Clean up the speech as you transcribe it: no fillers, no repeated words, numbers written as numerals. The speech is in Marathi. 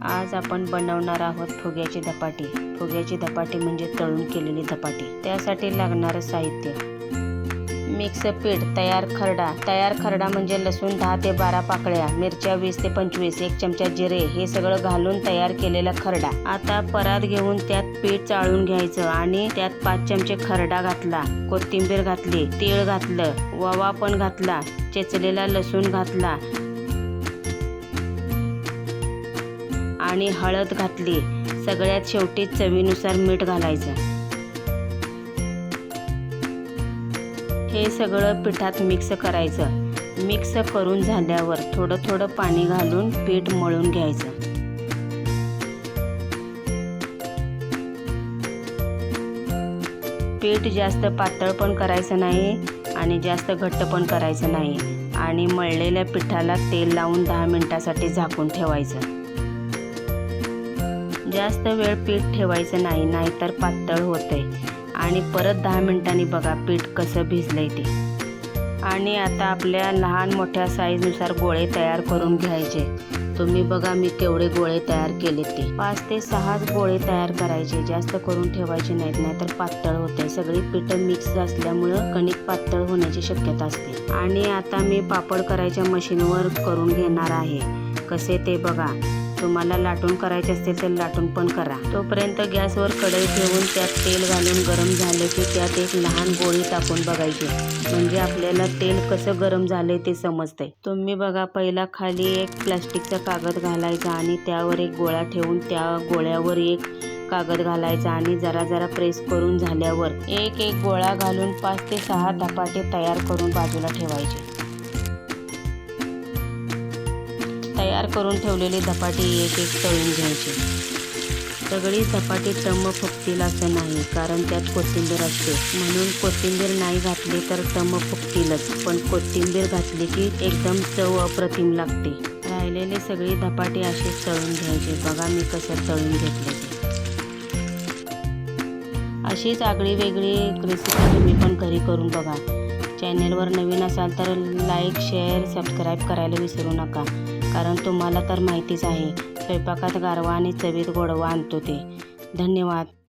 आज आपण बनवणार आहोत फुग्याची धपाटी। फुग्याची धपाटी म्हणजे तळून केलेली धपाटी। त्यासाठी लागणारे साहित्य: मिक्स पीठ, तयार खरडा म्हणजे लसूण 10 ते 12 पाकळ्या, मिरच्या 20 ते 25, 1 चमचा जिरे, हे सगळं घालून तयार केलेला खरडा। आता परात घेऊन त्यात पीठ चाळून घ्यायचं आणि त्यात 5 चमचे खरडा घातला, कोथिंबीर घातली, तीळ घातलं, ओवा पण घातला, चेचलेला लसूण घातला आणि हळद घातली। सगळ्यात शेवटी चवीनुसार मीठ घालायचं। हे सगळं पिठात मिक्स करायचं। मिक्स करून झाल्यावर थोडं थोडं पाणी घालून पीठ मळून घ्यायचं। पीठ जास्त पातळ पण करायचं नाही आणि जास्त घट्ट पण करायचं नाही आणि मळलेल्या पिठाला तेल लावून 10 मिनिटांसाठी झाकून ठेवायचं। जास्त वेळ पीठ ठेवायचं नाही, नाहीतर पातळ होते। आणि परत 10 मिनिटांनी बघा पीठ कसं भिजलंय ते। आणि आता आपल्या लहान मोठ्या साईजनुसार गोळे तयार करून घ्यायचे। तुम्ही बघा मी केवढे गोळे तयार केले ते। 5 ते 6 गोळे तयार करायचे, जास्त करून ठेवायचे नाहीत, नाहीतर पातळ होते। सगळी पीठ मिक्स असल्यामुळं कणिक पातळ होण्याची शक्यता असते। आणि आता मी पापड करायच्या मशीनवर करून घेणार आहे। कसे ते बघा। तुम्हाला लाटून करायचे असतील तर लाटून पण करा। तोपर्यंत गॅसवर कढई ठेवून त्यात तेल घालून गरम झाले की त्यात एक लहान गोळी टाकून बघायची, म्हणजे आपल्याला तेल कसं गरम झालंय ते समजते। तुम्ही बघा, पहिला खाली एक प्लास्टिकचा कागद घालायचा आणि त्यावर एक गोळा ठेवून त्या गोळ्यावर एक कागद घालायचा आणि जरा जरा प्रेस करून झाल्यावर एक एक गोळा घालून 5 ते 6 धपाटे तयार करून बाजूला ठेवायचे। तयार करून ठेवलेली धपाटी एक एक तळून घ्यायची। सगळी धपाटी टम्म फुगतील असं नाही, कारण त्यात कोथिंबीर असते, म्हणून कोथिंबीर नाही घातली तर टम्म फुगतीलच, पण कोथिंबीर घातली की एकदम चव अप्रतिम लागते। राहिलेली सगळी धपाटी अशीच तळून घ्यायची। बघा मी कसं तळून घेतले ते। अशीच आगळी वेगळी रेसिपी तुम्ही पण घरी करून बघा। चॅनेलवर नवीन असाल तर लाईक, शेअर, सबस्क्राईब करायला विसरू नका, कारण तुम्हाला तर माहितीच आहे स्वयंपाकात गारवा आणि चवीत गोडवा आणतो ते। धन्यवाद।